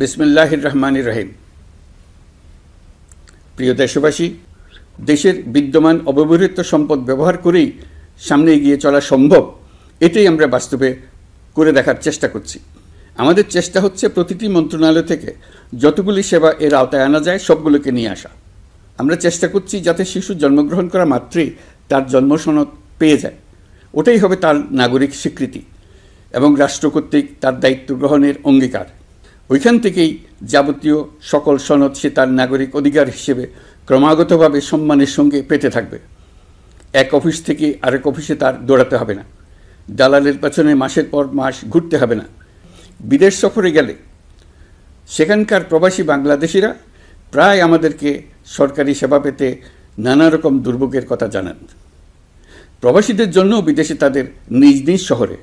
বিসমিল্লাহির রহমানির রহিম। প্রিয় দেশবাসী, দেশের বিদ্যমান অব্যবহৃত সম্পদ ব্যবহার করেই সামনে এগিয়ে চলা সম্ভব, এটাই আমরা বাস্তবে করে দেখার চেষ্টা করছি। আমাদের চেষ্টা হচ্ছে প্রতিটি মন্ত্রণালয় থেকে যতগুলি সেবা এর আওতায় আনা যায় সবগুলোকে নিয়ে আসা। আমরা চেষ্টা করছি যাতে শিশু জন্মগ্রহণ করা মাত্রই তার জন্ম সনদ পেয়ে যায়। ওটাই হবে তার নাগরিক স্বীকৃতি এবং রাষ্ট্র কর্তৃক তার দায়িত্ব গ্রহণের অঙ্গীকার। ওইখান থেকেই যাবতীয় সকল সনদ সে তার নাগরিক অধিকার হিসেবে ক্রমাগতভাবে সম্মানের সঙ্গে পেতে থাকবে। এক অফিস থেকে আরেক অফিসে তার দৌড়াতে হবে না, দালালের পেছনে মাসের পর মাস ঘুরতে হবে না। বিদেশ সফরে গেলে সেখানকার প্রবাসী বাংলাদেশিরা প্রায় আমাদেরকে সরকারি সেবা পেতে নানা রকম দুর্ভোগের কথা জানান। প্রবাসীদের জন্য বিদেশে তাদের নিজ নিজ শহরে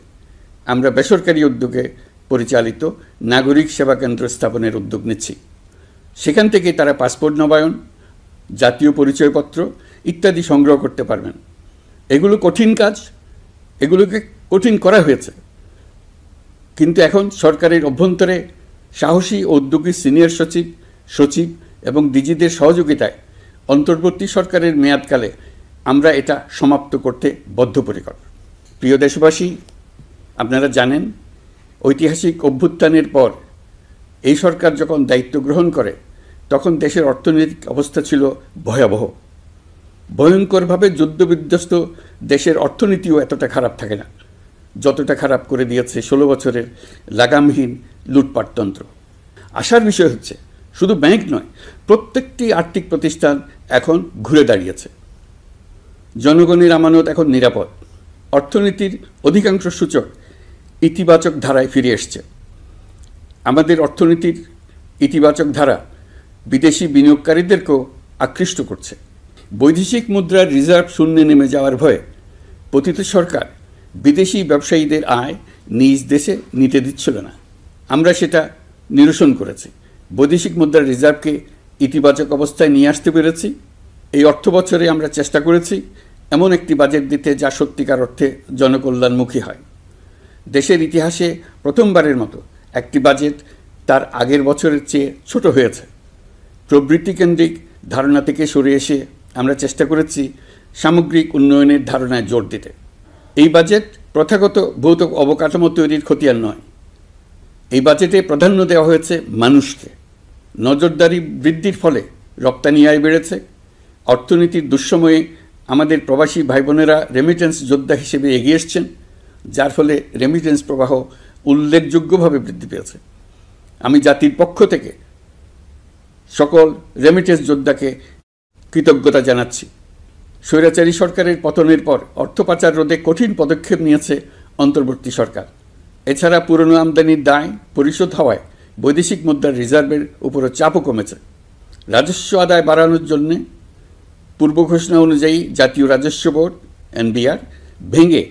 আমরা বেসরকারি উদ্যোগে পরিচালিত নাগরিক সেবা কেন্দ্র স্থাপনের উদ্যোগ নিচ্ছি। সেখান থেকে তারা পাসপোর্ট নবায়ন, জাতীয় পরিচয়পত্র ইত্যাদি সংগ্রহ করতে পারবেন। এগুলো কঠিন কাজ, এগুলোকে কঠিন করা হয়েছে, কিন্তু এখন সরকারের অভ্যন্তরে সাহসী ও উদ্যোগী সিনিয়র সচিব এবং ডিজিদের সহযোগিতায় অন্তর্বর্তী সরকারের মেয়াদকালে আমরা এটা সমাপ্ত করতে বদ্ধপরিকর। প্রিয় দেশবাসী, আপনারা জানেন ঐতিহাসিক অভ্যুত্থানের পর এই সরকার যখন দায়িত্ব গ্রহণ করে তখন দেশের অর্থনৈতিক অবস্থা ছিল ভয়াবহ। ভয়ঙ্করভাবে যুদ্ধবিধ্বস্ত দেশের অর্থনীতিও এতটা খারাপ থাকে না যতটা খারাপ করে দিয়েছে 16 বছরের লাগামহীন লুটপাটতন্ত্র। আশার বিষয় হচ্ছে শুধু ব্যাংক নয়, প্রত্যেকটি আর্থিক প্রতিষ্ঠান এখন ঘুরে দাঁড়িয়েছে। জনগণের আমানত এখন নিরাপদ। অর্থনীতির অধিকাংশ সূচক ইতিবাচক ধারায় ফিরে এসছে। আমাদের অর্থনীতির ইতিবাচক ধারা বিদেশি বিনিয়োগকারীদেরকেও আকৃষ্ট করছে। বৈদেশিক মুদ্রার রিজার্ভ শূন্যে নেমে যাওয়ার ভয়ে পতিত সরকার বিদেশি ব্যবসায়ীদের আয় নিজ দেশে নিতে দিচ্ছিল না। আমরা সেটা নিরসন করেছি। বৈদেশিক মুদ্রার রিজার্ভকে ইতিবাচক অবস্থায় নিয়ে আসতে পেরেছি। এই অর্থ বছরে আমরা চেষ্টা করেছি এমন একটি বাজেট দিতে যা সত্যিকার অর্থে জনকল্যাণমুখী হয়। দেশের ইতিহাসে প্রথমবারের মতো একটি বাজেট তার আগের বছরের চেয়ে ছোট হয়েছে। প্রবৃত্তিকেন্দ্রিক ধারণা থেকে সরে এসে আমরা চেষ্টা করেছি সামগ্রিক উন্নয়নের ধারণায় জোর দিতে। এই বাজেট প্রথাগত ভৌত অবকাঠামো তৈরির খতিয়ান নয়। এই বাজেটে প্রাধান্য দেওয়া হয়েছে মানুষকে। নজরদারি বৃদ্ধির ফলে রপ্তানি আয় বেড়েছে। অর্থনীতির দুঃসময়ে আমাদের প্রবাসী ভাই বোনেরা রেমিটেন্স যোদ্ধা হিসেবে এগিয়ে এসছেন, যার ফলে রেমিটেন্স প্রবাহ উল্লেখযোগ্যভাবে বৃদ্ধি পেয়েছে। আমি জাতির পক্ষ থেকে সকল রেমিটেন্স যোদ্ধাকে কৃতজ্ঞতা জানাচ্ছি। স্বৈরাচারী সরকারের পতনের পর অর্থ পাচার রোধে কঠিন পদক্ষেপ নিয়েছে অন্তর্বর্তী সরকার। এছাড়া পুরনো আমদানির দায় পরিশোধ হওয়ায় বৈদেশিক মুদ্রার রিজার্ভের উপরও চাপও কমেছে। রাজস্ব আদায় বাড়ানোর জন্যে পূর্ব ঘোষণা অনুযায়ী জাতীয় রাজস্ব বোর্ড NBR ভেঙে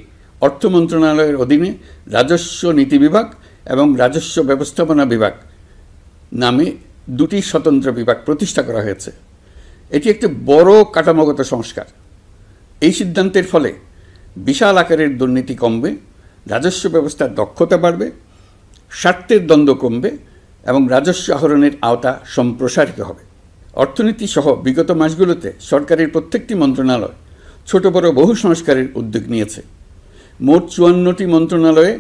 অর্থ মন্ত্রণালয়ের অধীনে রাজস্ব নীতি বিভাগ এবং রাজস্ব ব্যবস্থাপনা বিভাগ নামে দুটি স্বতন্ত্র বিভাগ প্রতিষ্ঠা করা হয়েছে। এটি একটি বড় কাঠামোগত সংস্কার। এই সিদ্ধান্তের ফলে বিশাল আকারের দুর্নীতি কমবে, রাজস্ব ব্যবস্থার দক্ষতা বাড়বে, স্বার্থের দ্বন্দ্ব কমবে এবং রাজস্ব আহরণের আওতা সম্প্রসারিত হবে। অর্থনীতি সহ বিগত মাসগুলোতে সরকারের প্রত্যেকটি মন্ত্রণালয় ছোট বড় বহু সংস্কারের উদ্যোগ নিয়েছে। মোট 54টি মন্ত্রণালয়ে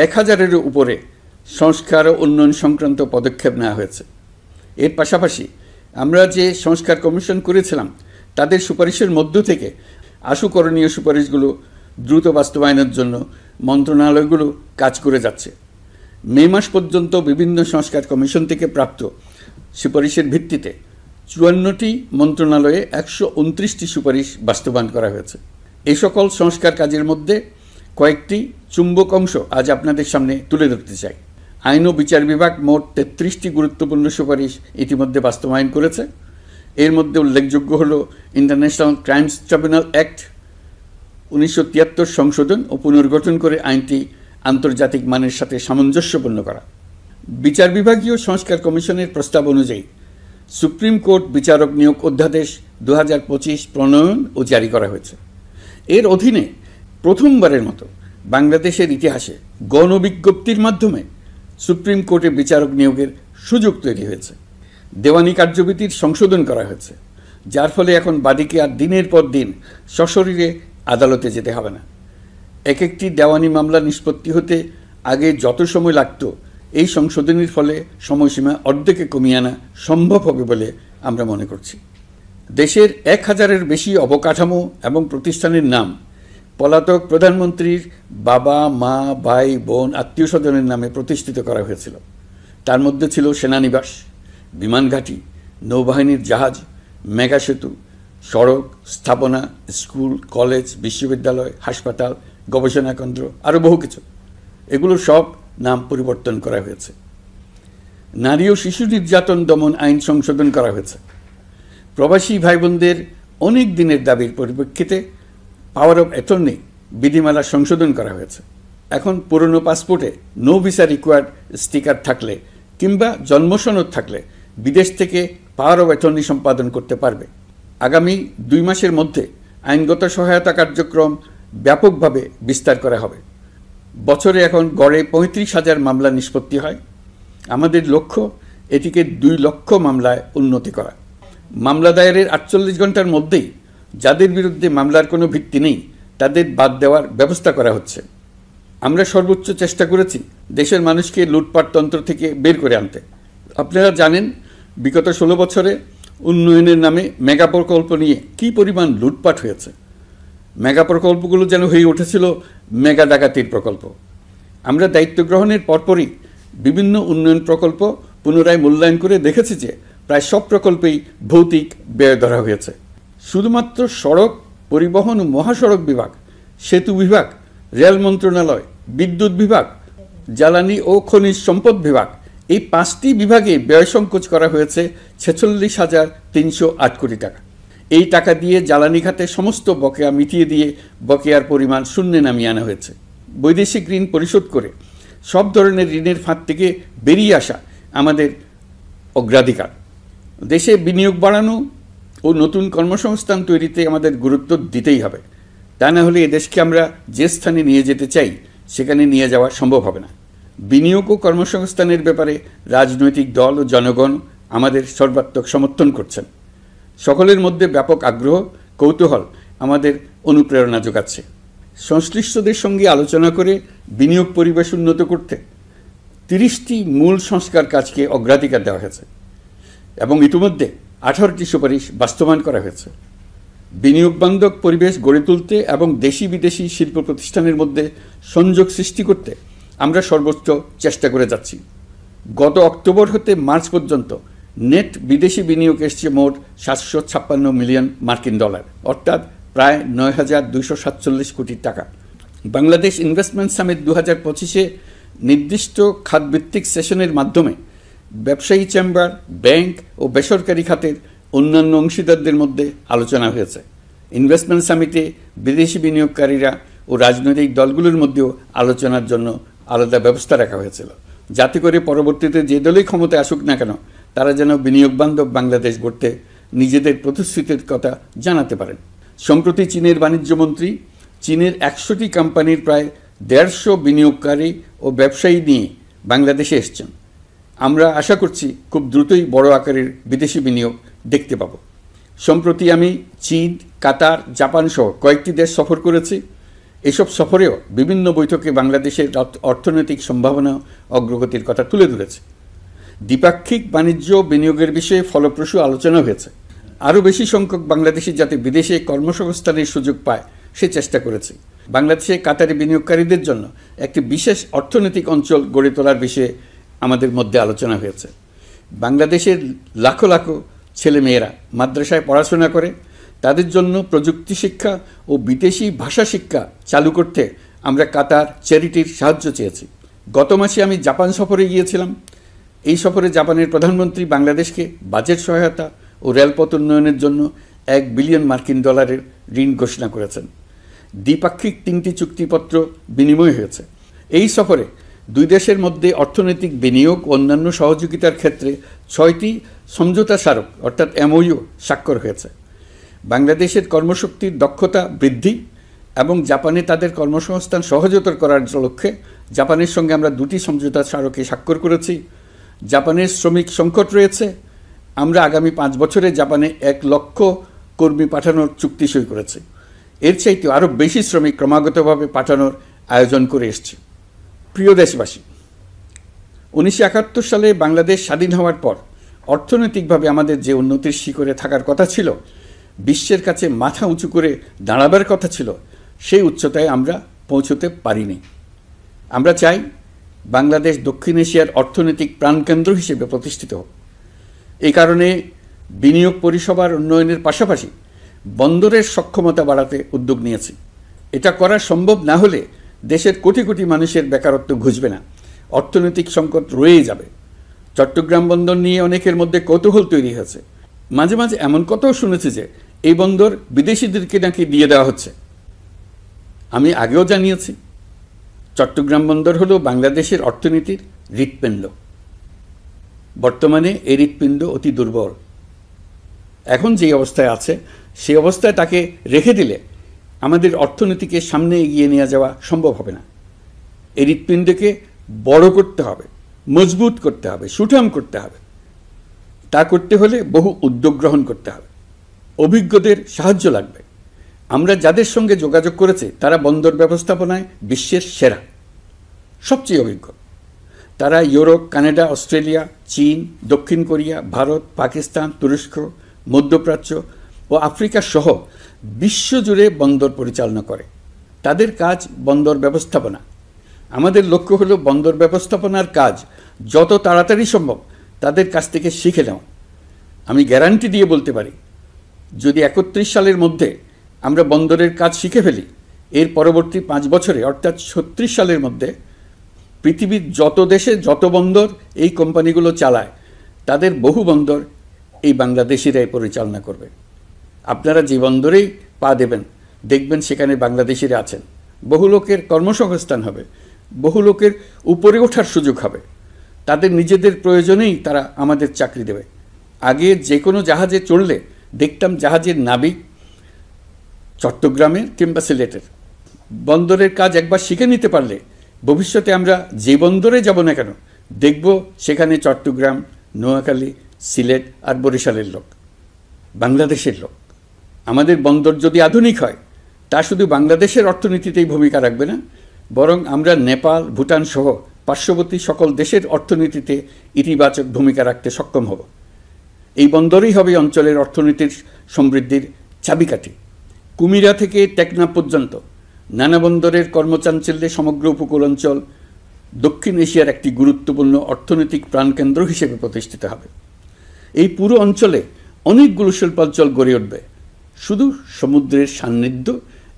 1000-এরও উপরে সংস্কার ও উন্নয়ন সংক্রান্ত পদক্ষেপ নেওয়া হয়েছে। এর পাশাপাশি আমরা যে সংস্কার কমিশন করেছিলাম তাদের সুপারিশের মধ্য থেকে আশু করণীয় সুপারিশগুলো দ্রুত বাস্তবায়নের জন্য মন্ত্রণালয়গুলো কাজ করে যাচ্ছে। মে মাস পর্যন্ত বিভিন্ন সংস্কার কমিশন থেকে প্রাপ্ত সুপারিশের ভিত্তিতে 54টি মন্ত্রণালয়ে 129টি সুপারিশ বাস্তবায়ন করা হয়েছে। এই সকল সংস্কার কাজের মধ্যে কয়েকটি চুম্বক অংশ আজ আপনাদের সামনে তুলে ধরতে চাই। আইন ও বিচার বিভাগ মোট 33টি গুরুত্বপূর্ণ সুপারিশ ইতিমধ্যে বাস্তবায়ন করেছে। এর মধ্যে উল্লেখযোগ্য হল ইন্টারন্যাশনাল ক্রাইমস ট্রাইব্যুনাল অ্যাক্ট 1973 সংশোধন ও পুনর্গঠন করে আইনটি আন্তর্জাতিক মানের সাথে সামঞ্জস্যপূর্ণ করা। বিচার বিভাগীয় সংস্কার কমিশনের প্রস্তাব অনুযায়ী সুপ্রিম কোর্ট বিচারক নিয়োগ অধ্যাদেশ 2025 প্রণয়ন ও জারি করা হয়েছে। এর অধীনে প্রথমবারের মতো বাংলাদেশের ইতিহাসে গণবিজ্ঞপ্তির মাধ্যমে সুপ্রিম কোর্টে বিচারক নিয়োগের সুযোগ তৈরি হয়েছে। দেওয়ানি কার্যবিধির সংশোধন করা হয়েছে, যার ফলে এখন বাদীকে আর দিনের পর দিন সশরীরে আদালতে যেতে হবে না। এক একটি দেওয়ানি মামলা নিষ্পত্তি হতে আগে যত সময় লাগত, এই সংশোধনীর ফলে সময়সীমা অর্ধেকে কমিয়ে আনা সম্ভব হবে বলে আমরা মনে করছি। দেশের 1000-এর বেশি অবকাঠামো এবং প্রতিষ্ঠানের নাম পলাতক প্রধানমন্ত্রীর বাবা, মা, ভাই, বোন, আত্মীয় স্বজনের নামে প্রতিষ্ঠিত করা হয়েছিল। তার মধ্যে ছিল সেনানিবাস, বিমানঘাঁটি, নৌবাহিনীর জাহাজ, মেগা সেতু, সড়ক, স্থাপনা, স্কুল, কলেজ, বিশ্ববিদ্যালয়, হাসপাতাল, গবেষণা কেন্দ্র, আরও বহু কিছু। এগুলো সব নাম পরিবর্তন করা হয়েছে। নারী ও শিশু নির্যাতন দমন আইন সংশোধন করা হয়েছে। প্রবাসী ভাই বোনদের অনেক দিনের দাবির পরিপ্রেক্ষিতে পাওয়ার অফ অ্যাটর্নি বিধিমালা সংশোধন করা হয়েছে। এখন পুরনো পাসপোর্টে নো ভিসা রিকোয়ার্ড স্টিকার থাকলে কিংবা জন্মসনদ থাকলে বিদেশ থেকে পাওয়ার অফ অ্যাটর্নি সম্পাদন করতে পারবে। আগামী 2 মাসের মধ্যে আইনগত সহায়তা কার্যক্রম ব্যাপকভাবে বিস্তার করা হবে। বছরে এখন গড়ে 35,000 মামলা নিষ্পত্তি হয়। আমাদের লক্ষ্য এটিকে 2 লক্ষ মামলায় উন্নতি করা। মামলা দায়েরের 48 ঘন্টার মধ্যেই যাদের বিরুদ্ধে মামলার কোনো ভিত্তি নেই তাদের বাদ দেওয়ার ব্যবস্থা করা হচ্ছে। আমরা সর্বোচ্চ চেষ্টা করেছি দেশের মানুষকে লুটপাটতন্ত্র থেকে বের করে আনতে। আপনারা জানেন, বিগত 16 বছরে উন্নয়নের নামে মেগা প্রকল্প নিয়ে কী পরিমাণ লুটপাট হয়েছে। মেগা প্রকল্পগুলো যেন হয়ে উঠেছিল মেগা ডাকাতির প্রকল্প। আমরা দায়িত্ব গ্রহণের পরপরই বিভিন্ন উন্নয়ন প্রকল্প পুনরায় মূল্যায়ন করে দেখেছি যে প্রায় সব প্রকল্পেই ভৌতিক ব্যয় ধরা হয়েছে। শুধুমাত্র সড়ক পরিবহন ও মহাসড়ক বিভাগ, সেতু বিভাগ, রেল মন্ত্রণালয়, বিদ্যুৎ বিভাগ, জ্বালানি ও খনিজ সম্পদ বিভাগ, এই 5টি বিভাগে ব্যয় সংকোচ করা হয়েছে 46,308 কোটি টাকা। এই টাকা দিয়ে জ্বালানি খাতে সমস্ত বকেয়া মিটিয়ে দিয়ে বকেয়ার পরিমাণ শূন্যে নামিয়ে আনা হয়েছে। বৈদেশিক ঋণ পরিশোধ করে সব ধরনের ঋণের ফাঁদ থেকে বেরিয়ে আসা আমাদের অগ্রাধিকার। দেশে বিনিয়োগ বাড়ানো ও নতুন কর্মসংস্থান তৈরিতে আমাদের গুরুত্ব দিতেই হবে। তা না হলে এদেশকে আমরা যে স্থানে নিয়ে যেতে চাই সেখানে নিয়ে যাওয়া সম্ভব হবে না। বিনিয়োগ ও কর্মসংস্থানের ব্যাপারে রাজনৈতিক দল ও জনগণ আমাদের সর্বাত্মক সমর্থন করছেন। সকলের মধ্যে ব্যাপক আগ্রহ, কৌতূহল আমাদের অনুপ্রেরণা যোগাচ্ছে। সংশ্লিষ্টদের সঙ্গে আলোচনা করে বিনিয়োগ পরিবেশ উন্নত করতে 30টি মূল সংস্কার কাজকে অগ্রাধিকার দেওয়া হয়েছে এবং ইতিমধ্যে 18টি সুপারিশ বাস্তবায়ন করা হয়েছে। বিনিয়োগ বান্ধব পরিবেশ গড়ে তুলতে এবং দেশি বিদেশি শিল্প প্রতিষ্ঠানের মধ্যে সংযোগ সৃষ্টি করতে আমরা সর্বোচ্চ চেষ্টা করে যাচ্ছি। গত অক্টোবর হতে মার্চ পর্যন্ত নেট বিদেশি বিনিয়োগ এসছে মোট 756 মিলিয়ন মার্কিন ডলার, অর্থাৎ প্রায় 9,247 কোটি টাকা। বাংলাদেশ ইনভেস্টমেন্ট সামিট 2025-এ নির্দিষ্ট খাতভিত্তিক সেশনের মাধ্যমে ব্যবসায়ী চেম্বার, ব্যাংক ও বেসরকারি খাতের অন্যান্য অংশীদারদের মধ্যে আলোচনা হয়েছে। ইনভেস্টমেন্ট সামিটে বিদেশি বিনিয়োগকারীরা ও রাজনৈতিক দলগুলোর মধ্যেও আলোচনার জন্য আলাদা ব্যবস্থা রাখা হয়েছিল, যাতে করে পরবর্তীতে যে দলই ক্ষমতায় আসুক না কেন তারা যেন বিনিয়োগ বান্ধব বাংলাদেশ গড়তে নিজেদের প্রতিশ্রুতির কথা জানাতে পারেন। সম্প্রতি চীনের বাণিজ্যমন্ত্রী চীনের 100টি কোম্পানির প্রায় 150 বিনিয়োগকারী ও ব্যবসায়ী নিয়ে বাংলাদেশে এসছেন। আমরা আশা করছি খুব দ্রুতই বড় আকারের বিদেশি বিনিয়োগ দেখতে পাব। সম্প্রতি আমি চীন, কাতার, জাপান সহ কয়েকটি দেশ সফর করেছি। এসব সফরেও বিভিন্ন বৈঠকে বাংলাদেশের অর্থনৈতিক সম্ভাবনা অগ্রগতির কথা তুলে ধরেছে। দ্বিপাক্ষিক বাণিজ্য বিনিয়োগের বিষয়ে ফলপ্রসূ আলোচনা হয়েছে। আরও বেশি সংখ্যক বাংলাদেশি যাতে বিদেশে কর্মসংস্থানের সুযোগ পায় সে চেষ্টা করেছে। বাংলাদেশে কাতারি বিনিয়োগকারীদের জন্য একটি বিশেষ অর্থনৈতিক অঞ্চল গড়ে তোলার বিষয়ে আমাদের মধ্যে আলোচনা হয়েছে। বাংলাদেশের লাখো লাখো ছেলেমেয়েরা মাদ্রাসায় পড়াশোনা করে, তাদের জন্য প্রযুক্তি শিক্ষা ও বিদেশি ভাষা শিক্ষা চালু করতে আমরা কাতার চ্যারিটির সাহায্য চেয়েছি। গত মাসে আমি জাপান সফরে গিয়েছিলাম। এই সফরে জাপানের প্রধানমন্ত্রী বাংলাদেশকে বাজেট সহায়তা ও রেলপথ উন্নয়নের জন্য $1 বিলিয়ন মার্কিন ডলারের ঋণ ঘোষণা করেছেন। দ্বিপাক্ষিক 3টি চুক্তিপত্র বিনিময় হয়েছে। এই সফরে দুই দেশের মধ্যে অর্থনৈতিক বিনিয়োগ ও অন্যান্য সহযোগিতার ক্ষেত্রে 6টি সমঝোতা স্মারক অর্থাৎ MOU স্বাক্ষর হয়েছে। বাংলাদেশের কর্মশক্তির দক্ষতা বৃদ্ধি এবং জাপানে তাদের কর্মসংস্থান সহজতর করার লক্ষ্যে জাপানের সঙ্গে আমরা 2টি সমঝোতা স্মারকে স্বাক্ষর করেছি। জাপানের শ্রমিক সংকট রয়েছে, আমরা আগামী 5 বছরে জাপানে 1 লক্ষ কর্মী পাঠানোর চুক্তি সই করেছি। এর চাইতে আরও বেশি শ্রমিক ক্রমাগতভাবে পাঠানোর আয়োজন করে এসছে। প্রিয় দেশবাসী, 1971 সালে বাংলাদেশ স্বাধীন হওয়ার পর অর্থনৈতিকভাবে আমাদের যে উন্নতির শিখরে থাকার কথা ছিল, বিশ্বের কাছে মাথা উঁচু করে দাঁড়াবার কথা ছিল, সেই উচ্চতায় আমরা পৌঁছতে পারিনি। আমরা চাই বাংলাদেশ দক্ষিণ এশিয়ার অর্থনৈতিক প্রাণকেন্দ্র হিসেবে প্রতিষ্ঠিত হোক। এই কারণে বিনিয়োগ পরিষেবার উন্নয়নের পাশাপাশি বন্দরের সক্ষমতা বাড়াতে উদ্যোগ নিয়েছি। এটা করা সম্ভব না হলে দেশের কোটি কোটি মানুষের বেকারত্ব ঘুচবে না, অর্থনৈতিক সংকট রয়েই যাবে। চট্টগ্রাম বন্দর নিয়ে অনেকের মধ্যে কৌতূহল তৈরি হয়েছে। মাঝে মাঝে এমন কথাও শুনেছি যে এই বন্দর বিদেশিদেরকে নাকি দিয়ে দেওয়া হচ্ছে। আমি আগেও জানিয়েছি, চট্টগ্রাম বন্দর হলো বাংলাদেশের অর্থনীতির হৃৎপিণ্ড। বর্তমানে এই হৃৎপিণ্ড অতি দুর্বল। এখন যে অবস্থায় আছে সেই অবস্থায় তাকে রেখে দিলে আমাদের অর্থনীতিকে সামনে এগিয়ে নিয়ে যাওয়া সম্ভব হবে না। এই হৃৎপিণ্ডকে বড় করতে হবে, মজবুত করতে হবে, সুঠাম করতে হবে। তা করতে হলে বহু উদ্যোগ গ্রহণ করতে হবে, অভিজ্ঞদের সাহায্য লাগবে। আমরা যাদের সঙ্গে যোগাযোগ করেছি তারা বন্দর ব্যবস্থাপনায় বিশ্বের সেরা, সবচেয়ে অভিজ্ঞ। তারা ইউরোপ, কানাডা, অস্ট্রেলিয়া, চীন, দক্ষিণ কোরিয়া, ভারত, পাকিস্তান, তুরস্ক, মধ্যপ্রাচ্য ও আফ্রিকা সহ বিশ্বজুড়ে বন্দর পরিচালনা করে। তাদের কাজ বন্দর ব্যবস্থাপনা। আমাদের লক্ষ্য হলো বন্দর ব্যবস্থাপনার কাজ যত তাড়াতাড়ি সম্ভব তাদের কাছ থেকে শিখে নেওয়া। আমি গ্যারান্টি দিয়ে বলতে পারি, যদি 31 সালের মধ্যে আমরা বন্দরের কাজ শিখে ফেলি, এর পরবর্তী 5 বছরে অর্থাৎ 36 সালের মধ্যে পৃথিবীর যত দেশে যত বন্দর এই কোম্পানিগুলো চালায় তাদের বহু বন্দর এই বাংলাদেশিরাই পরিচালনা করবে। আপনারা যে বন্দরেই পা দেবেন দেখবেন সেখানে বাংলাদেশিরা আছেন। বহু লোকের কর্মসংস্থান হবে, বহু লোকের উপরে ওঠার সুযোগ হবে। তাদের নিজেদের প্রয়োজনেই তারা আমাদের চাকরি দেবে। আগে যে কোনো জাহাজে চড়লে দেখতাম জাহাজের নাবিক চট্টগ্রামের কিংবা সিলেটের। বন্দরের কাজ একবার শিখে নিতে পারলে ভবিষ্যতে আমরা যে বন্দরে যাব না কেন দেখব সেখানে চট্টগ্রাম, নোয়াখালী, সিলেট আর বরিশালের লোক, বাংলাদেশের লোক। আমাদের বন্দর যদি আধুনিক হয় তা শুধু বাংলাদেশের অর্থনীতিতেই ভূমিকা রাখবে না, বরং আমরা নেপাল, ভুটান সহ পার্শ্ববর্তী সকল দেশের অর্থনীতিতে ইতিবাচক ভূমিকা রাখতে সক্ষম হব। এই বন্দরই হবে অঞ্চলের অর্থনীতির সমৃদ্ধির চাবিকাঠি। কুমিরা থেকে টেকনাফ পর্যন্ত নানা বন্দরের কর্মচাঞ্চল্যে সমগ্র উপকূল অঞ্চল দক্ষিণ এশিয়ার একটি গুরুত্বপূর্ণ অর্থনৈতিক প্রাণকেন্দ্র হিসেবে প্রতিষ্ঠিত হবে। এই পুরো অঞ্চলে অনেকগুলো শিল্পাঞ্চল গড়ে উঠবে শুধু সমুদ্রের সান্নিধ্য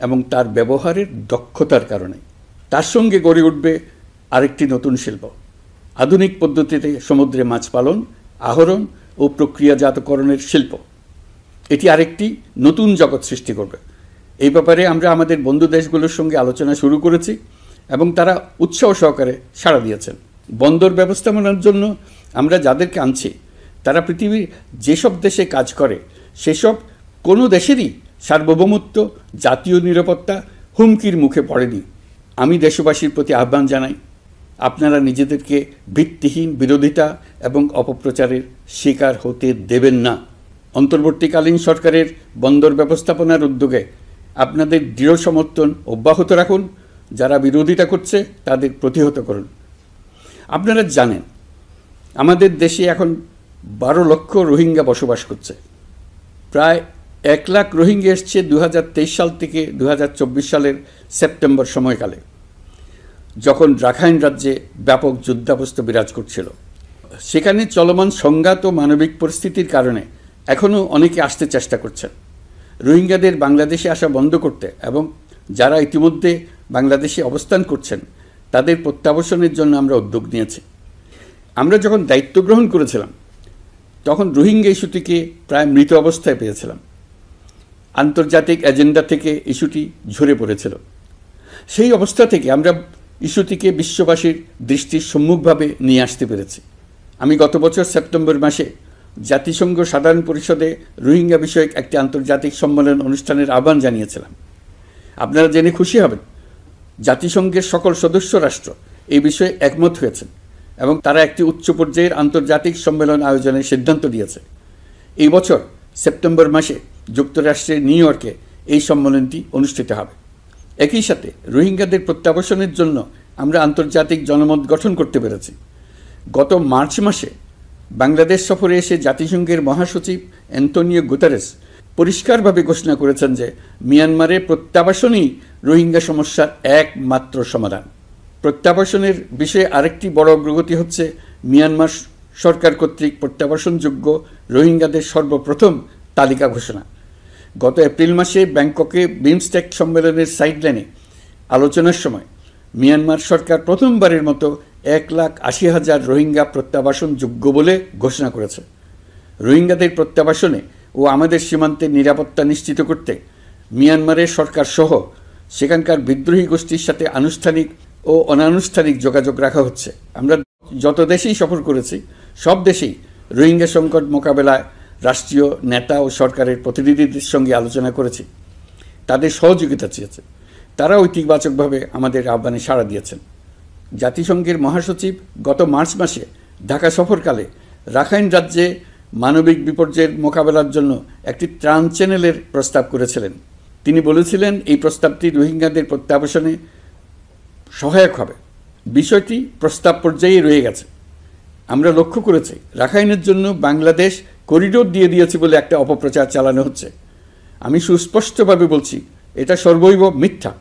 এবং তার ব্যবহারের দক্ষতার কারণে। তার সঙ্গে গড়ে উঠবে আরেকটি নতুন শিল্প, আধুনিক পদ্ধতিতে সমুদ্রে মাছ পালন, আহরণ ও প্রক্রিয়াজাতকরণের শিল্প। এটি আরেকটি নতুন জগৎ সৃষ্টি করবে। এই ব্যাপারে আমরা আমাদের বন্ধু দেশগুলোর সঙ্গে আলোচনা শুরু করেছি এবং তারা উৎসাহ সহকারে সাড়া দিয়েছেন। বন্দর ব্যবস্থাপনার জন্য আমরা যাদেরকে আনছি তারা পৃথিবীর যেসব দেশে কাজ করে সেসব কোনো দেশেরই সার্বভৌমত্ব, জাতীয় নিরাপত্তা হুমকির মুখে পড়েনি। আমি দেশবাসীর প্রতি আহ্বান জানাই, আপনারা নিজেদেরকে ভিত্তিহীন বিরোধিতা এবং অপপ্রচারের শিকার হতে দেবেন না। অন্তর্বর্তীকালীন সরকারের বন্দর ব্যবস্থাপনার উদ্যোগে আপনাদের দৃঢ় সমর্থন অব্যাহত রাখুন। যারা বিরোধিতা করছে তাদের প্রতিহত করুন। আপনারা জানেন আমাদের দেশে এখন 12 লক্ষ রোহিঙ্গা বসবাস করছে। প্রায় 1 লাখ রোহিঙ্গা এসছে 2023 সাল থেকে 2024 সালের সেপ্টেম্বর সময়কালে, যখন রাখাইন রাজ্যে ব্যাপক যুদ্ধাবস্থা বিরাজ করছিল। সেখানে চলমান সংঘাত ও মানবিক পরিস্থিতির কারণে এখনও অনেকে আসতে চেষ্টা করছেন। রোহিঙ্গাদের বাংলাদেশে আসা বন্ধ করতে এবং যারা ইতিমধ্যে বাংলাদেশে অবস্থান করছেন তাদের প্রত্যাবাসনের জন্য আমরা উদ্যোগ নিয়েছি। আমরা যখন দায়িত্ব গ্রহণ করেছিলাম তখন রোহিঙ্গা ইস্যুটিকে প্রায় মৃত অবস্থায় পেয়েছিলাম। আন্তর্জাতিক এজেন্ডা থেকে ইস্যুটি ঝরে পড়েছিল। সেই অবস্থা থেকে আমরা ইস্যুটিকে বিশ্ববাসীর দৃষ্টির সম্মুখভাবে নিয়ে আসতে পেরেছি। আমি গত বছর সেপ্টেম্বর মাসে জাতিসংঘ সাধারণ পরিষদে রোহিঙ্গা বিষয়ক একটি আন্তর্জাতিক সম্মেলন অনুষ্ঠানের আহ্বান জানিয়েছিলাম। আপনারা জেনে খুশি হবেন, জাতিসংঘের সকল সদস্য রাষ্ট্র এই বিষয়ে একমত হয়েছেন এবং তারা একটি উচ্চ পর্যায়ের আন্তর্জাতিক সম্মেলন আয়োজনের সিদ্ধান্ত নিয়েছে। এই বছর সেপ্টেম্বর মাসে যুক্তরাষ্ট্রের নিউ ইয়র্কে এই সম্মেলনটি অনুষ্ঠিত হবে। একই সাথে রোহিঙ্গাদের প্রত্যাবাসনের জন্য আমরা আন্তর্জাতিক জনমত গঠন করতে পেরেছি। গত মার্চ মাসে বাংলাদেশ সফরে এসে জাতিসংঘের মহাসচিব অ্যান্টোনিও গুতেরেস পরিষ্কারভাবে ঘোষণা করেছেন যে মিয়ানমারে প্রত্যাবাসনই রোহিঙ্গা সমস্যার একমাত্র সমাধান। প্রত্যাবাসনের বিষয়ে আরেকটি বড় অগ্রগতি হচ্ছে মিয়ানমার সরকার কর্তৃক প্রত্যাবাসনযোগ্য রোহিঙ্গাদের সর্বপ্রথম তালিকা ঘোষণা। গত এপ্রিল মাসে ব্যাংককে বিমস্টেক সম্মেলনের সাইডলাইনে আলোচনার সময় মিয়ানমার সরকার প্রথমবারের মতো 1,80,000 রোহিঙ্গা প্রত্যাবাসনযোগ্য বলে ঘোষণা করেছে। রোহিঙ্গাদের প্রত্যাবাসনে ও আমাদের সীমান্তের নিরাপত্তা নিশ্চিত করতে মিয়ানমারের সরকার সহ সেখানকার বিদ্রোহী গোষ্ঠীর সাথে আনুষ্ঠানিক ও অনানুষ্ঠানিক যোগাযোগ রাখা হচ্ছে। আমরা যত দেশেই সফর করেছি সব দেশেই রোহিঙ্গা সংকট মোকাবেলায় রাষ্ট্রীয় নেতা ও সরকারের প্রতিনিধিদের সঙ্গে আলোচনা করেছি, তাদের সহযোগিতা চেয়েছে। তারা ইতিবাচকভাবে আমাদের আহ্বানে সাড়া দিয়েছেন। জাতিসংঘের মহাসচিব গত মার্চ মাসে ঢাকা সফরকালে রাখাইন রাজ্যে মানবিক বিপর্যয়ের মোকাবেলার জন্য একটি ত্রাণ চ্যানেলের প্রস্তাব করেছিলেন। তিনি বলেছিলেন এই প্রস্তাবটি রোহিঙ্গাদের প্রত্যাবাসনে সহায়ক হবে। বিষয়টি প্রস্তাব পর্যায়ে রয়ে গেছে। আমরা লক্ষ্য করেছি রাখাইনের জন্য বাংলাদেশ করিডোর দিয়ে দিয়েছে বলে একটা অপপ্রচার চালানো হচ্ছে। আমি সুস্পষ্টভাবে বলছি এটা সর্বৈব মিথ্যা।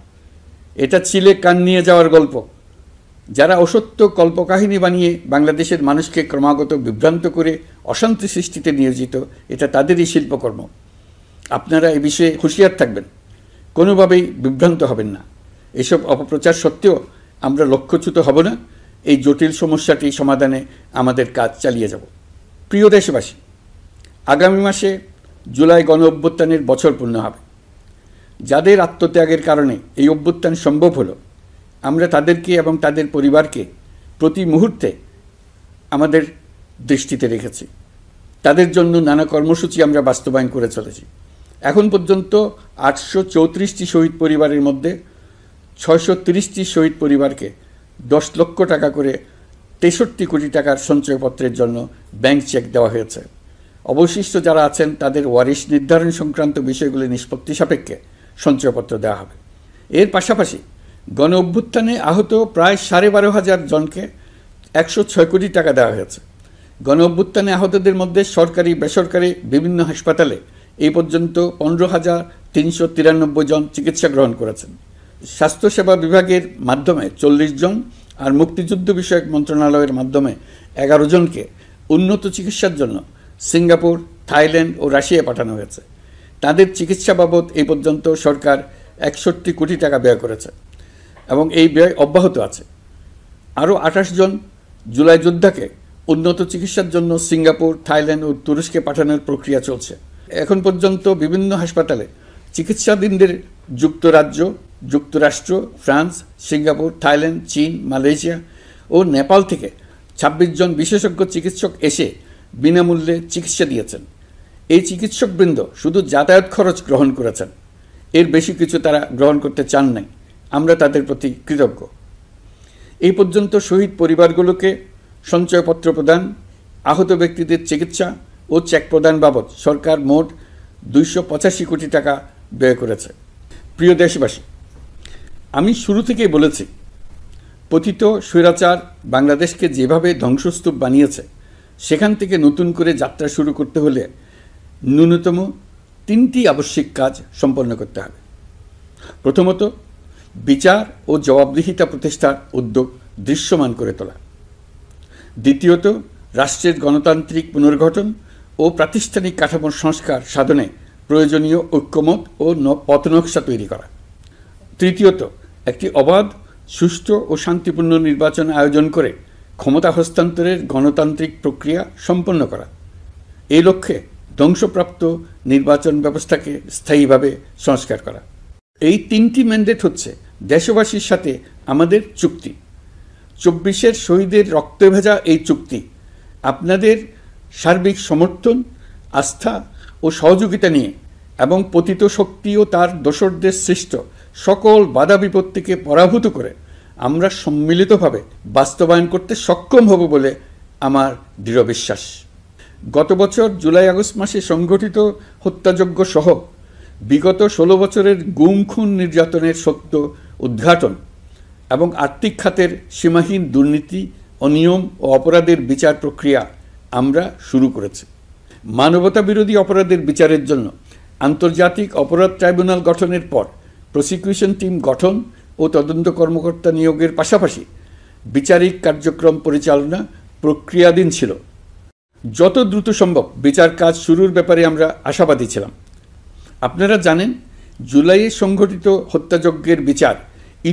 এটা চিলে কান নিয়ে যাওয়ার গল্প। যারা অসত্য কল্পকাহিনী বানিয়ে বাংলাদেশের মানুষকে ক্রমাগত বিভ্রান্ত করে অশান্তি সৃষ্টিতে নিয়োজিত, এটা তাদেরই শিল্পকর্ম। আপনারা এ বিষয়ে হুঁশিয়ার থাকবেন, কোনোভাবেই বিভ্রান্ত হবেন না। এসব অপপ্রচার সত্ত্বেও আমরা লক্ষ্যচ্যুত হব না। এই জটিল সমস্যাটি সমাধানে আমাদের কাজ চালিয়ে যাব। প্রিয় দেশবাসী, আগামী মাসে জুলাই গণ অভ্যুত্থানের বছর পূর্ণ হবে। যাদের আত্মত্যাগের কারণে এই অভ্যুত্থান সম্ভব হলো, আমরা তাদেরকে এবং তাদের পরিবারকে প্রতি মুহূর্তে আমাদের দৃষ্টিতে রেখেছি। তাদের জন্য নানা কর্মসূচি আমরা বাস্তবায়ন করে চলেছি। এখন পর্যন্ত 834টি শহীদ পরিবারের মধ্যে 630টি শহীদ পরিবারকে 10 লক্ষ টাকা করে 63 কোটি টাকার সঞ্চয়পত্রের জন্য ব্যাংক চেক দেওয়া হয়েছে। অবশিষ্ট যারা আছেন তাদের ওয়ারিশ নির্ধারণ সংক্রান্ত বিষয়গুলি নিষ্পত্তি সাপেক্ষে সঞ্চয়পত্র দেওয়া হবে। এর পাশাপাশি গণ অভ্যুত্থানে আহত প্রায় 12,500 জনকে 106 কোটি টাকা দেওয়া হয়েছে। গণ অভ্যুত্থানে আহতদের মধ্যে সরকারি বেসরকারি বিভিন্ন হাসপাতালে এই পর্যন্ত 15,393 জন চিকিৎসা গ্রহণ করেছেন। স্বাস্থ্যসেবা বিভাগের মাধ্যমে 40 জন আর মুক্তিযুদ্ধ বিষয়ক মন্ত্রণালয়ের মাধ্যমে 11 জনকে উন্নত চিকিৎসার জন্য সিঙ্গাপুর, থাইল্যান্ড ও রাশিয়া পাঠানো হয়েছে। তাদের চিকিৎসা বাবদ এই পর্যন্ত সরকার 61 কোটি টাকা ব্যয় করেছে এবং এই ব্যয় অব্যাহত আছে। আরও 28 জন জুলাই যোদ্ধাকে উন্নত চিকিৎসার জন্য সিঙ্গাপুর, থাইল্যান্ড ও তুরস্কে পাঠানোর প্রক্রিয়া চলছে। এখন পর্যন্ত বিভিন্ন হাসপাতালে চিকিৎসাধীনদের যুক্তরাজ্য, যুক্তরাষ্ট্র, ফ্রান্স, সিঙ্গাপুর, থাইল্যান্ড, চীন, মালয়েশিয়া ও নেপাল থেকে 26 জন বিশেষজ্ঞ চিকিৎসক এসে বিনামূল্যে চিকিৎসা দিয়েছেন। এই চিকিৎসকবৃন্দ শুধু যাতায়াত খরচ গ্রহণ করেছেন, এর বেশি কিছু তারা গ্রহণ করতে চান নাই। আমরা তাদের প্রতি কৃতজ্ঞ। এই পর্যন্ত শহীদ পরিবারগুলোকে সঞ্চয়পত্র প্রদান, আহত ব্যক্তিদের চিকিৎসা ও চেক প্রদান বাবদ সরকার মোট 285 কোটি টাকা ব্যয় করেছে। প্রিয় দেশবাসী, আমি শুরু থেকেই বলেছি পতিত স্বৈরাচার বাংলাদেশকে যেভাবে ধ্বংসস্তূপ বানিয়েছে, সেখান থেকে নতুন করে যাত্রা শুরু করতে হলে ন্যূনতম 3টি আবশ্যিক কাজ সম্পন্ন করতে হবে। প্রথমত, বিচার ও জবাবদিহিতা প্রতিষ্ঠার উদ্যোগ দৃশ্যমান করে তোলা। দ্বিতীয়ত, রাষ্ট্রের গণতান্ত্রিক পুনর্গঠন ও প্রাতিষ্ঠানিক কাঠামোর সংস্কার সাধনে প্রয়োজনীয় ঐক্যমত ও পথনকশা তৈরি করা। তৃতীয়ত, একটি অবাধ, সুষ্ঠু ও শান্তিপূর্ণ নির্বাচন আয়োজন করে ক্ষমতা হস্তান্তরের গণতান্ত্রিক প্রক্রিয়া সম্পন্ন করা। এই লক্ষ্যে ধ্বংসপ্রাপ্ত নির্বাচন ব্যবস্থাকে স্থায়ীভাবে সংস্কার করা। এই 3টি ম্যান্ডেট হচ্ছে দেশবাসীর সাথে আমাদের চুক্তি। 24-এর শহীদের রক্তে ভেজা এই চুক্তি আপনাদের সার্বিক সমর্থন, আস্থা ও সহযোগিতা নিয়ে এবং পতিত শক্তি ও তার দোসরদের সৃষ্ট সকল বাধা বিপত্তিকে পরাভূত করে আমরা সম্মিলিতভাবে বাস্তবায়ন করতে সক্ষম হব বলে আমার দৃঢ় বিশ্বাস। গত বছর জুলাই আগস্ট মাসে সংঘটিত হত্যাযজ্ঞ সহ বিগত 16 বছরের গুম খুন নির্যাতনের সত্য উদ্ঘাটন এবং আর্থিক খাতের সীমাহীন দুর্নীতি, অনিয়ম ও অপরাধের বিচার প্রক্রিয়া আমরা শুরু করেছি। মানবতা বিরোধী অপরাধের বিচারের জন্য আন্তর্জাতিক অপরাধ ট্রাইব্যুনাল গঠনের পর প্রসিকিউশন টিম গঠন ও তদন্ত কর্মকর্তা নিয়োগের পাশাপাশি বিচারিক কার্যক্রম পরিচালনা প্রক্রিয়াধীন ছিল। যত দ্রুত সম্ভব বিচার কাজ শুরুর ব্যাপারে আমরা আশাবাদী ছিলাম। আপনারা জানেন, জুলাইয়ে সংঘটিত হত্যাযজ্ঞের বিচার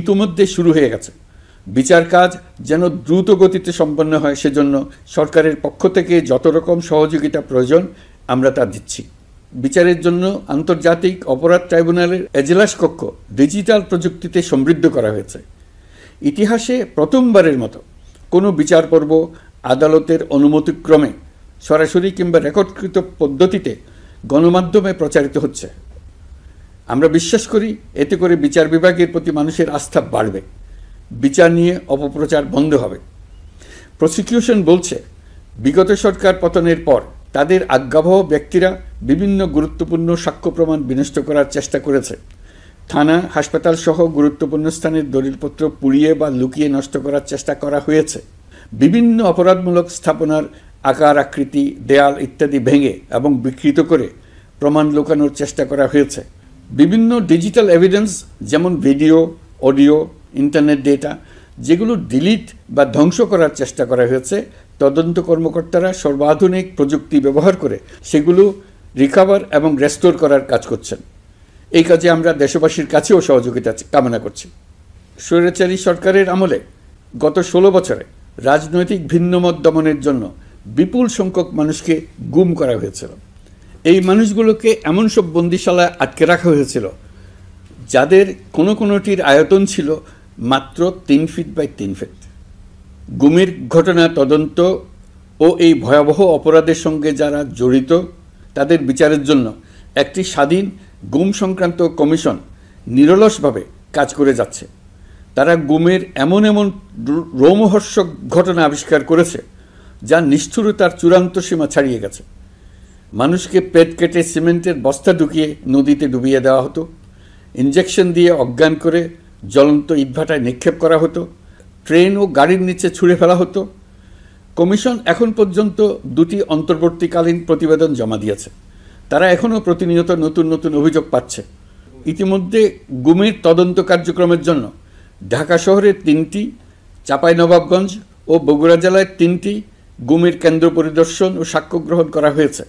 ইতিমধ্যে শুরু হয়ে গেছে। বিচার কাজ যেন দ্রুত গতিতে সম্পন্ন হয় সেজন্য সরকারের পক্ষ থেকে যত রকম সহযোগিতা প্রয়োজন আমরা তা দিচ্ছি। বিচারের জন্য আন্তর্জাতিক অপরাধ ট্রাইব্যুনালের এজলাস কক্ষ ডিজিটাল প্রযুক্তিতে সমৃদ্ধ করা হয়েছে। ইতিহাসে প্রথমবারের মতো কোনো বিচার পর্ব আদালতের অনুমতিক্রমে সরাসরি কিংবা রেকর্ডকৃত পদ্ধতিতে গণমাধ্যমে প্রচারিত হচ্ছে। আমরা বিশ্বাস করি এতে করে বিচার বিভাগের প্রতি মানুষের আস্থা বাড়বে, বিচার নিয়ে অপপ্রচার বন্ধ হবে। প্রসিকিউশন বলছে, বিগত সরকার পতনের পর তাদের আজ্ঞাবহ ব্যক্তিরা বিভিন্ন গুরুত্বপূর্ণ সাক্ষ্য প্রমাণ বিনষ্ট করার চেষ্টা করেছে। থানা, হাসপাতাল সহ গুরুত্বপূর্ণ স্থানের দলিলপত্র পুড়িয়ে বা লুকিয়ে নষ্ট করার চেষ্টা করা হয়েছে। বিভিন্ন অপরাধমূলক স্থাপনার আকার, আকৃতি, দেয়াল ইত্যাদি ভেঙে এবং বিকৃত করে প্রমাণ লুকানোর চেষ্টা করা হয়েছে। বিভিন্ন ডিজিটাল এভিডেন্স যেমন ভিডিও, অডিও, ইন্টারনেট ডেটা যেগুলো ডিলিট বা ধ্বংস করার চেষ্টা করা হয়েছে, তদন্ত কর্মকর্তারা সর্বাধুনিক প্রযুক্তি ব্যবহার করে সেগুলো রিকভার এবং রেস্টোর করার কাজ করছেন। এই কাজে আমরা দেশবাসীর কাছেও সহযোগিতা কামনা করছি। স্বৈরাচারী সরকারের আমলে গত 16 বছরে রাজনৈতিক ভিন্নমত দমনের জন্য বিপুল সংখ্যক মানুষকে গুম করা হয়েছিল। এই মানুষগুলোকে এমন সব বন্দিশালায় আটকে রাখা হয়েছিল যাদের কোনোটির আয়তন ছিল মাত্র 3 ফিট বাই 3 ফিট। গুমের ঘটনা তদন্ত ও এই ভয়াবহ অপরাধের সঙ্গে যারা জড়িত তাদের বিচারের জন্য একটি স্বাধীন গুম সংক্রান্ত কমিশন নিরলসভাবে কাজ করে যাচ্ছে। তারা গুমের এমন রোমহর্ষক ঘটনা আবিষ্কার করেছে যা নিষ্ঠুরতার চূড়ান্ত সীমা ছাড়িয়ে গেছে। মানুষকে পেট কেটে সিমেন্টের বস্তা ঢুকিয়ে নদীতে ডুবিয়ে দেওয়া হতো, ইঞ্জেকশন দিয়ে অজ্ঞান করে জ্বলন্ত ইটভাটায় নিক্ষেপ করা হতো, ট্রেন ও গাড়ির নিচে ছুঁড়ে ফেলা হতো। কমিশন এখন পর্যন্ত 2টি অন্তর্বর্তীকালীন প্রতিবেদন জমা দিয়েছে। তারা এখনও প্রতিনিয়ত নতুন অভিযোগ পাচ্ছে। ইতিমধ্যে গুমের তদন্ত কার্যক্রমের জন্য ঢাকা শহরে 3টি, চাঁপাইনবাবগঞ্জ ও বগুড়া জেলায় 3টি গুমের কেন্দ্র পরিদর্শন ও সাক্ষ্য গ্রহণ করা হয়েছে।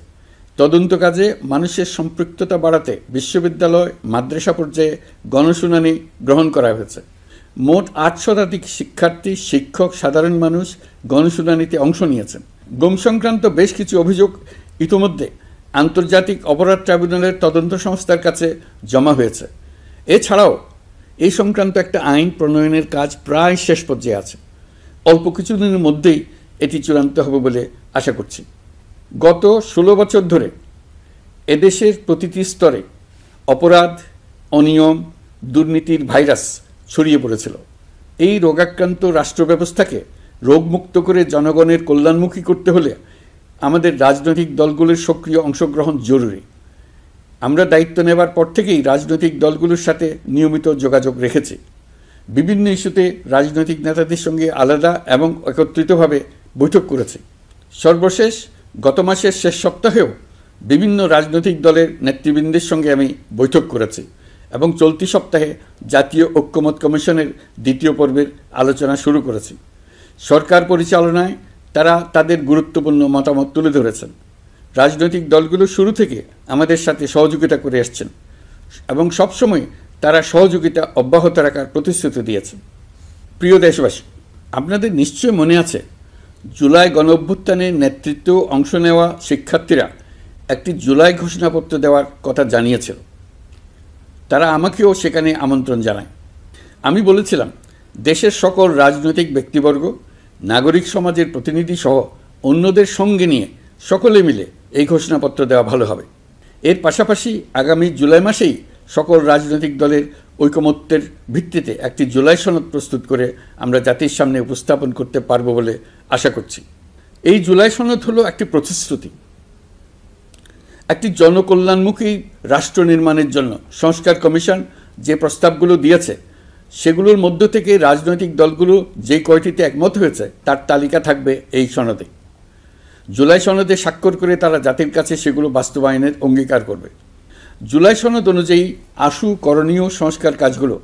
তদন্ত কাজে মানুষের সম্পৃক্ততা বাড়াতে বিশ্ববিদ্যালয়, মাদ্রাসা পর্যায়ে গণশুনানি গ্রহণ করা হয়েছে। মোট 8 শতাধিক শিক্ষার্থী, শিক্ষক, সাধারণ মানুষ গণশুনানিতে অংশ নিয়েছেন। গুম সংক্রান্ত বেশ কিছু অভিযোগ ইতিমধ্যে আন্তর্জাতিক অপরাধ ট্রাইব্যুনালের তদন্ত সংস্থার কাছে জমা হয়েছে। এছাড়াও এই সংক্রান্ত একটা আইন প্রণয়নের কাজ প্রায় শেষ পর্যায়ে আছে। অল্প কিছুদিনের মধ্যেই এটি চূড়ান্ত হবে বলে আশা করছি। গত 16 বছর ধরে এদেশের প্রতিটি স্তরে অপরাধ, অনিয়ম, দুর্নীতির ভাইরাস ছড়িয়ে পড়েছিল। এই রোগাক্রান্ত রাষ্ট্র ব্যবস্থাকে রোগমুক্ত করে জনগণের কল্যাণমুখী করতে হলে আমাদের রাজনৈতিক দলগুলোর সক্রিয় অংশগ্রহণ জরুরি। আমরা দায়িত্ব নেবার পর থেকেই রাজনৈতিক দলগুলোর সাথে নিয়মিত যোগাযোগ রেখেছি। বিভিন্ন ইস্যুতে রাজনৈতিক নেতাদের সঙ্গে আলাদা এবং একত্রিতভাবে বৈঠক করেছি। সর্বশেষ গত মাসের শেষ সপ্তাহেও বিভিন্ন রাজনৈতিক দলের নেতৃবৃন্দের সঙ্গে আমি বৈঠক করেছি এবং চলতি সপ্তাহে জাতীয় ঐক্যমত কমিশনের 2য় পর্বের আলোচনা শুরু করেছি। সরকার পরিচালনায় তারা তাদের গুরুত্বপূর্ণ মতামত তুলে ধরেছেন। রাজনৈতিক দলগুলো শুরু থেকে আমাদের সাথে সহযোগিতা করে আসছেন এবং সবসময় তারা সহযোগিতা অব্যাহত রাখার প্রতিশ্রুতি দিয়েছেন। প্রিয় দেশবাসী, আপনাদের নিশ্চয় মনে আছে জুলাই গণঅভ্যুত্থানে নেতৃত্ব অংশ নেওয়া শিক্ষার্থীরা একটি জুলাই ঘোষণাপত্র দেওয়ার কথা জানিয়েছিল। তারা আমাকেও সেখানে আমন্ত্রণ জানায়। আমি বলেছিলাম দেশের সকল রাজনৈতিক ব্যক্তিবর্গ, নাগরিক সমাজের প্রতিনিধি সহ অন্যদের সঙ্গে নিয়ে সকলে মিলে এই ঘোষণাপত্র দেওয়া ভালো হবে। এর পাশাপাশি আগামী জুলাই মাসেই সকল রাজনৈতিক দলের ঐকমত্যের ভিত্তিতে একটি জুলাই সনদ প্রস্তুত করে আমরা জাতির সামনে উপস্থাপন করতে পারব বলে আশা করছি। এই জুলাই সনদ হলো একটি প্রতিশ্রুতি, একটি জনকল্যাণমুখী রাষ্ট্র নির্মাণের জন্য সংস্কার কমিশন যে প্রস্তাবগুলো দিয়েছে সেগুলোর মধ্য থেকে রাজনৈতিক দলগুলো যে কয়টিতে একমত হয়েছে তার তালিকা থাকবে এই সনদে। জুলাই সনদে স্বাক্ষর করে তারা জাতির কাছে সেগুলো বাস্তবায়নের অঙ্গীকার করবে। জুলাই সনদ অনুযায়ী আশু করণীয় সংস্কার কাজগুলো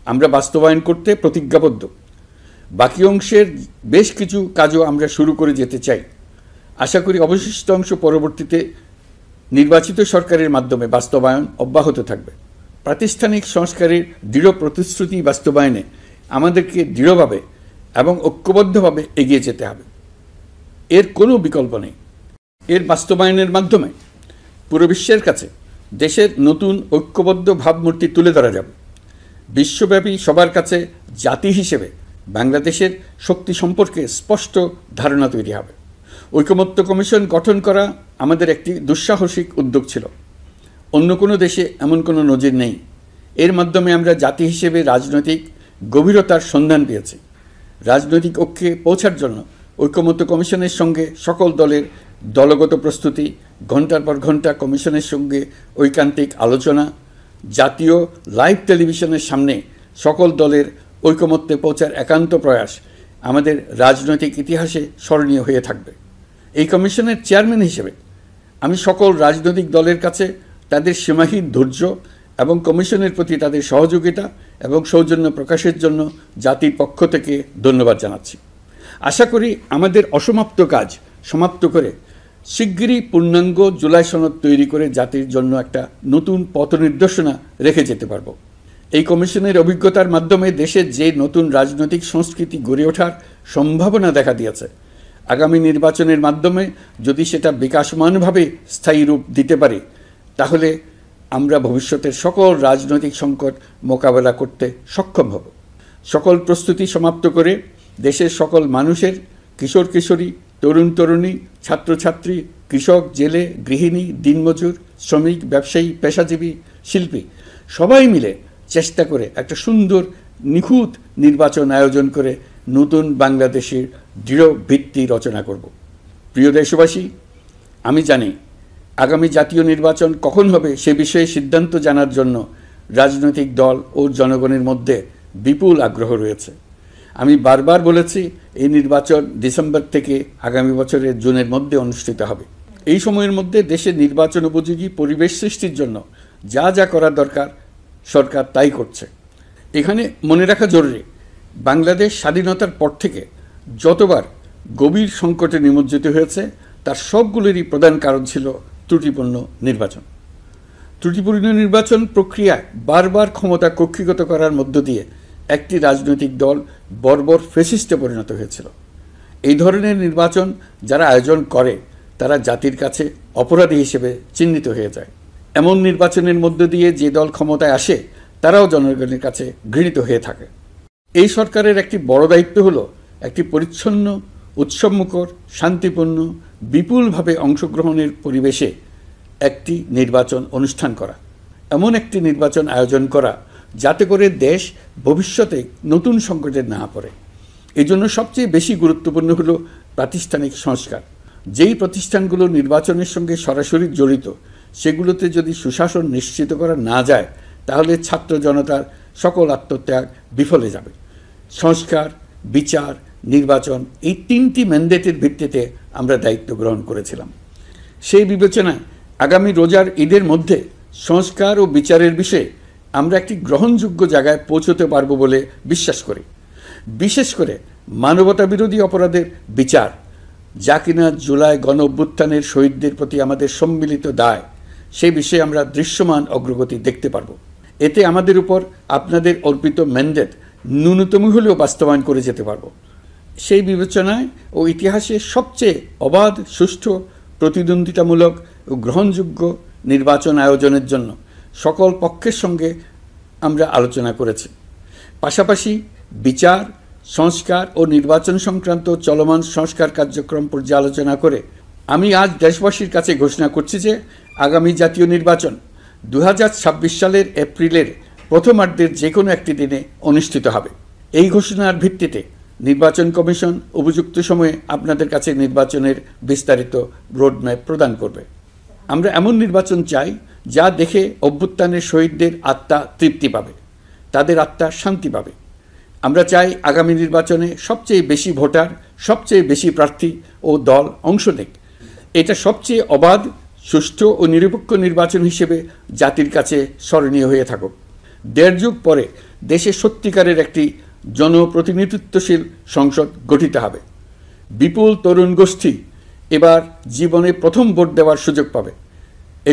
আমরা বাস্তবায়ন করতে প্রতিজ্ঞাবদ্ধ। বাকি অংশের বেশ কিছু কাজও আমরা শুরু করে যেতে চাই। আশা করি অবশিষ্ট অংশ পরবর্তীতে নির্বাচিত সরকারের মাধ্যমে বাস্তবায়ন অব্যাহত থাকবে। প্রাতিষ্ঠানিক সংস্কারের দৃঢ় প্রতিশ্রুতি বাস্তবায়নে আমাদেরকে দৃঢ়ভাবে এবং ঐক্যবদ্ধভাবে এগিয়ে যেতে হবে। এর কোনো বিকল্প নেই। এর বাস্তবায়নের মাধ্যমে পুরো বিশ্বের কাছে দেশের নতুন ঐক্যবদ্ধ ভাবমূর্তি তুলে ধরা যাবে। বিশ্বব্যাপী সবার কাছে জাতি হিসেবে বাংলাদেশের শক্তি সম্পর্কে স্পষ্ট ধারণা তৈরি হবে। ঐকমত্য কমিশন গঠন করা আমাদের একটি দুঃসাহসিক উদ্যোগ ছিল। অন্য কোনো দেশে এমন কোনো নজির নেই। এর মাধ্যমে আমরা জাতি হিসেবে রাজনৈতিক গভীরতার সন্ধান পেয়েছি। রাজনৈতিক ঐক্যে পৌঁছার জন্য ঐকমত্য কমিশনের সঙ্গে সকল দলের দলগত প্রস্তুতি, ঘণ্টার পর ঘণ্টা কমিশনের সঙ্গে ঐকান্তিক আলোচনা, জাতীয় লাইভ টেলিভিশনের সামনে সকল দলের ঐকমত্যে পৌঁছার একান্ত প্রয়াস আমাদের রাজনৈতিক ইতিহাসে স্মরণীয় হয়ে থাকবে। এই কমিশনের চেয়ারম্যান হিসেবে আমি সকল রাজনৈতিক দলের কাছে তাদের সীমাহীন ধৈর্য এবং কমিশনের প্রতি তাদের সহযোগিতা এবং সৌজন্য প্রকাশের জন্য জাতির পক্ষ থেকে ধন্যবাদ জানাচ্ছি। আশা করি আমাদের অসমাপ্ত কাজ সমাপ্ত করে শিগগিরই পূর্ণাঙ্গ জুলাই সনদ তৈরি করে জাতির জন্য একটা নতুন পথ নির্দেশনা রেখে যেতে পারব। এই কমিশনের অভিজ্ঞতার মাধ্যমে দেশের যে নতুন রাজনৈতিক সংস্কৃতি গড়ে ওঠার সম্ভাবনা দেখা দিয়েছে, আগামী নির্বাচনের মাধ্যমে যদি সেটা বিকাশমানভাবে স্থায়ী রূপ দিতে পারে তাহলে আমরা ভবিষ্যতের সকল রাজনৈতিক সংকট মোকাবেলা করতে সক্ষম হব। সকল প্রস্তুতি সমাপ্ত করে দেশের সকল মানুষের, কিশোর কিশোরী, তরুণ তরুণী, ছাত্রছাত্রী, কৃষক, জেলে, গৃহিণী, দিনমজুর, শ্রমিক, ব্যবসায়ী, পেশাজীবী, শিল্পী সবাই মিলে চেষ্টা করে একটা সুন্দর নিখুঁত নির্বাচন আয়োজন করে নতুন বাংলাদেশের দৃঢ় ভিত্তি রচনা করব। প্রিয় দেশবাসী, আমি জানি আগামী জাতীয় নির্বাচন কখন হবে সে বিষয়ে সিদ্ধান্ত জানার জন্য রাজনৈতিক দল ও জনগণের মধ্যে বিপুল আগ্রহ রয়েছে। আমি বারবার বলেছি এই নির্বাচন ডিসেম্বর থেকে আগামী বছরের জুনের মধ্যে অনুষ্ঠিত হবে। এই সময়ের মধ্যে দেশের নির্বাচন উপযোগী পরিবেশ সৃষ্টির জন্য যা যা করা দরকার সরকার তাই করছে। এখানে মনে রাখা জরুরি, বাংলাদেশ স্বাধীনতার পর থেকে যতবার গভীর সংকটে নিমজ্জিত হয়েছে তার সবগুলোরই প্রধান কারণ ছিল ত্রুটিপূর্ণ নির্বাচন। ত্রুটিপূর্ণ নির্বাচন প্রক্রিয়ায় বারবার ক্ষমতা কক্ষিগত করার মধ্য দিয়ে একটি রাজনৈতিক দল বর্বর ফ্যাসিস্টে পরিণত হয়েছিল। এই ধরনের নির্বাচন যারা আয়োজন করে তারা জাতির কাছে অপরাধী হিসেবে চিহ্নিত হয়ে যায়। এমন নির্বাচনের মধ্য দিয়ে যে দল ক্ষমতায় আসে তারাও জনগণের কাছে ঘৃণিত হয়ে থাকে। এই সরকারের একটি বড় দায়িত্ব হলো একটি পরিচ্ছন্ন, উৎসবমুখর, শান্তিপূর্ণ, বিপুলভাবে অংশগ্রহণের পরিবেশে একটি নির্বাচন অনুষ্ঠান করা, এমন একটি নির্বাচন আয়োজন করা যাতে করে দেশ ভবিষ্যতে নতুন সংকটে না পড়ে। এই জন্য সবচেয়ে বেশি গুরুত্বপূর্ণ হলো প্রাতিষ্ঠানিক সংস্কার। যেই প্রতিষ্ঠানগুলো নির্বাচনের সঙ্গে সরাসরি জড়িত সেগুলোতে যদি সুশাসন নিশ্চিত করা না যায় তাহলে ছাত্র জনতার সকল আত্মত্যাগ বিফলে যাবে। সংস্কার, বিচার, নির্বাচন এই তিনটি ম্যান্ডেটের ভিত্তিতে আমরা দায়িত্ব গ্রহণ করেছিলাম। সেই বিবেচনায় আগামী রোজার ঈদের মধ্যে সংস্কার ও বিচারের বিষয়ে আমরা একটি গ্রহণযোগ্য জায়গায় পৌঁছতে পারব বলে বিশ্বাস করি। বিশেষ করে মানবতা বিরোধী অপরাধের বিচার, যা কিনা জুলাই গণ অভ্যুত্থানের শহীদদের প্রতি আমাদের সম্মিলিত দায়, সেই বিষয়ে আমরা দৃশ্যমান অগ্রগতি দেখতে পারব। এতে আমাদের উপর আপনাদের অর্পিত ম্যান্ডেট ন্যূনতম হলেও বাস্তবায়ন করে যেতে পারব। সেই বিবেচনায় ও ইতিহাসে সবচেয়ে অবাধ, সুষ্ঠু, প্রতিদ্বন্দ্বিতামূলক ও গ্রহণযোগ্য নির্বাচন আয়োজনের জন্য সকল পক্ষের সঙ্গে আমরা আলোচনা করেছি। পাশাপাশি বিচার, সংস্কার ও নির্বাচন সংক্রান্ত চলমান সংস্কার কার্যক্রম পর্যালোচনা করে আমি আজ দেশবাসীর কাছে ঘোষণা করছি যে আগামী জাতীয় নির্বাচন 2026 সালের এপ্রিলের প্রথমার্ধের যে কোনো একটি দিনে অনুষ্ঠিত হবে। এই ঘোষণার ভিত্তিতে নির্বাচন কমিশন উপযুক্ত সময়ে আপনাদের কাছে নির্বাচনের বিস্তারিত রোডম্যাপ প্রদান করবে। আমরা এমন নির্বাচন চাই যা দেখে অভ্যুত্থানের শহীদদের আত্মা তৃপ্তি পাবে, তাদের আত্মা শান্তি পাবে। আমরা চাই আগামী নির্বাচনে সবচেয়ে বেশি ভোটার, সবচেয়ে বেশি প্রার্থী ও দল অংশ নেক। এটা সবচেয়ে অবাধ, সুষ্ঠু ও নিরপেক্ষ নির্বাচন হিসেবে জাতির কাছে স্মরণীয় হয়ে থাকুক। ১.৫ যুগ পরে দেশে সত্যিকারের একটি জনপ্রতিনিধিত্বশীল সংসদ গঠিত হবে। বিপুল তরুণ গোষ্ঠী এবার জীবনে প্রথম ভোট দেওয়ার সুযোগ পাবে।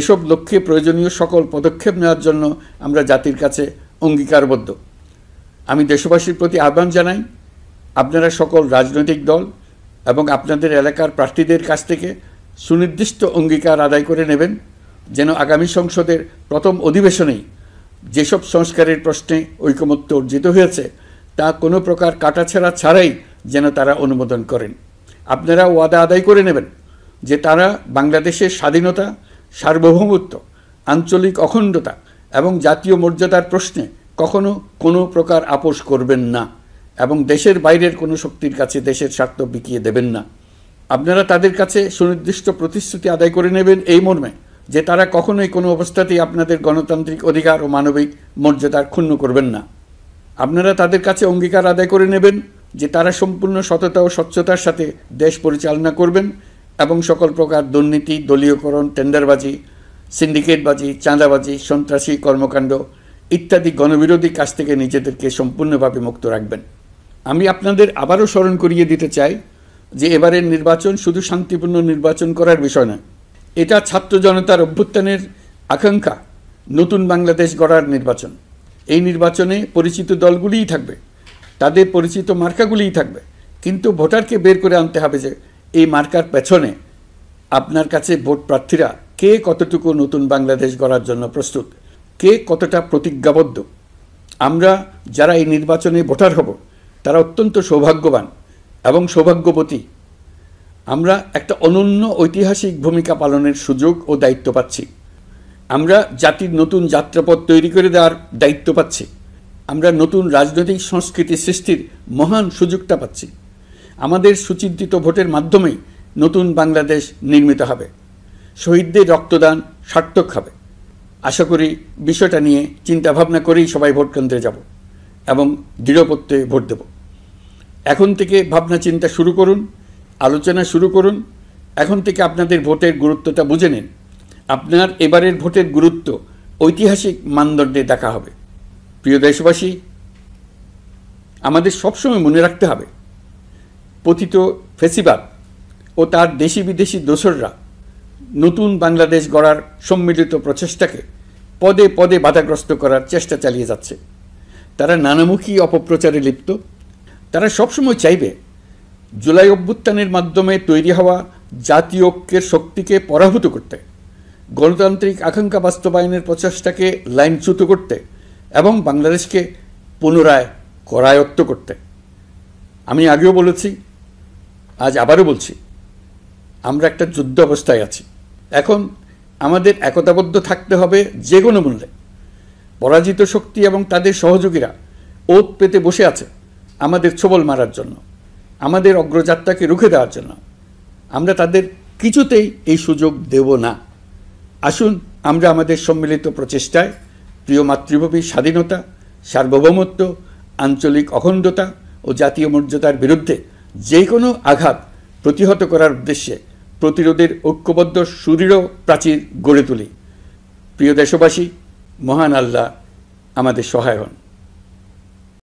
এসব লক্ষ্যে প্রয়োজনীয় সকল পদক্ষেপ নেওয়ার জন্য আমরা জাতির কাছে অঙ্গীকারবদ্ধ। আমি দেশবাসীর প্রতি আহ্বান জানাই, আপনারা সকল রাজনৈতিক দল এবং আপনাদের এলাকার প্রার্থীদের কাছ থেকে সুনির্দিষ্ট অঙ্গীকার আদায় করে নেবেন, যেন আগামী সংসদের প্রথম অধিবেশনেই যেসব সংস্কারের প্রশ্নে ঐকমত্য অর্জিত হয়েছে তা কোনো প্রকার কাটাছেঁড়া ছাড়াই যেন তারা অনুমোদন করেন। আপনারা ওয়াদা আদায় করে নেবেন যে তারা বাংলাদেশের স্বাধীনতা, সার্বভৌমত্ব, আঞ্চলিক অখণ্ডতা এবং জাতীয় মর্যাদার প্রশ্নে কখনো কোনো প্রকার আপোষ করবেন না এবং দেশের বাইরের কোনো শক্তির কাছে দেশের স্বার্থ বিকিয়ে দেবেন না। আপনারা তাদের কাছে সুনির্দিষ্ট প্রতিশ্রুতি আদায় করে নেবেন এই মর্মে যে তারা কখনোই কোনো অবস্থাতেই আপনাদের গণতান্ত্রিক অধিকার ও মানবিক মর্যাদার ক্ষুণ্ণ করবেন না। আপনারা তাদের কাছে অঙ্গীকার আদায় করে নেবেন যে তারা সম্পূর্ণ সততা ও স্বচ্ছতার সাথে দেশ পরিচালনা করবেন এবং সকল প্রকার দুর্নীতি, দলীয়করণ, টেন্ডারবাজি, সিন্ডিকেটবাজি, চাঁদাবাজি, সন্ত্রাসী কর্মকাণ্ড ইত্যাদি গণবিরোধী কাজ থেকে নিজেদেরকে সম্পূর্ণভাবে মুক্ত রাখবেন। আমি আপনাদের আবারও স্মরণ করিয়ে দিতে চাই যে এবারের নির্বাচন শুধু শান্তিপূর্ণ নির্বাচন করার বিষয় নয়, এটা ছাত্র জনতার অভ্যুত্থানের আকাঙ্ক্ষা, নতুন বাংলাদেশ গড়ার নির্বাচন। এই নির্বাচনে পরিচিত দলগুলিই থাকবে, তাদের পরিচিত মার্কাগুলিই থাকবে, কিন্তু ভোটারকে বের করে আনতে হবে যে এই মার্কার পেছনে আপনার কাছে ভোট প্রার্থীরা কে কতটুকু নতুন বাংলাদেশ গড়ার জন্য প্রস্তুত, কে কতটা প্রতিজ্ঞাবদ্ধ। আমরা যারা এই নির্বাচনে ভোটার হব তারা অত্যন্ত সৌভাগ্যবান এবং সৌভাগ্যবতী। আমরা একটা অনন্য ঐতিহাসিক ভূমিকা পালনের সুযোগ ও দায়িত্ব পাচ্ছি। আমরা জাতির নতুন যাত্রাপথ তৈরি করে দেওয়ার দায়িত্ব পাচ্ছি। আমরা নতুন রাজনৈতিক সংস্কৃতি সৃষ্টির মহান সুযোগটা পাচ্ছি। আমাদের সুচিন্তিত ভোটের মাধ্যমেই নতুন বাংলাদেশ নির্মিত হবে, শহীদদের রক্তদান সার্থক হবে। আশা করি বিষয়টা নিয়ে চিন্তাভাবনা করেই সবাই ভোট কেন্দ্রে যাব এবং দৃঢ়প্রত্যয়ে ভোট দেব। এখন থেকে ভাবনা চিন্তা শুরু করুন, আলোচনা শুরু করুন। এখন থেকে আপনাদের ভোটের গুরুত্বটা বুঝে নিন। আপনার এবারের ভোটের গুরুত্ব ঐতিহাসিক মানদণ্ডে দেখা হবে। প্রিয় দেশবাসী, আমাদের সবসময় মনে রাখতে হবে পতিত ফ্যাসিবাদ ও তার দেশি বিদেশি দোসররা নতুন বাংলাদেশ গড়ার সম্মিলিত প্রচেষ্টাকে পদে পদে বাধাগ্রস্ত করার চেষ্টা চালিয়ে যাচ্ছে। তারা নানামুখী অপপ্রচারে লিপ্ত। তারা সবসময় চাইবে জুলাই অভ্যুত্থানের মাধ্যমে তৈরি হওয়া জাতীয় ঐক্যের শক্তিকে পরাভূত করতে, গণতান্ত্রিক আকাঙ্ক্ষা বাস্তবায়নের প্রচেষ্টাকে লাইনচ্যুত করতে এবং বাংলাদেশকে পুনরায় করায়ত্ত করতে। আমি আগেও বলেছি, আজ আবারও বলছি, আমরা একটা যুদ্ধ অবস্থায় আছি। এখন আমাদের একতাবদ্ধ থাকতে হবে যে কোনো মূল্যে। পরাজিত শক্তি এবং তাদের সহযোগীরা ওত পেতে বসে আছে আমাদের ছোবল মারার জন্য, আমাদের অগ্রযাত্রাকে রুখে দেওয়ার জন্য। আমরা তাদের কিছুতেই এই সুযোগ দেব না। আসুন আমরা আমাদের সম্মিলিত প্রচেষ্টায় প্রিয় মাতৃভূমির স্বাধীনতা, সার্বভৌমত্ব, আঞ্চলিক অখণ্ডতা ও জাতীয় মর্যাদার বিরুদ্ধে যে কোনো আঘাত প্রতিহত করার উদ্দেশ্যে প্রতিরোধের ঐক্যবদ্ধ সুদৃঢ় প্রাচীর গড়ে তুলি। প্রিয় দেশবাসী, মহান আল্লাহ আমাদের সহায় হন।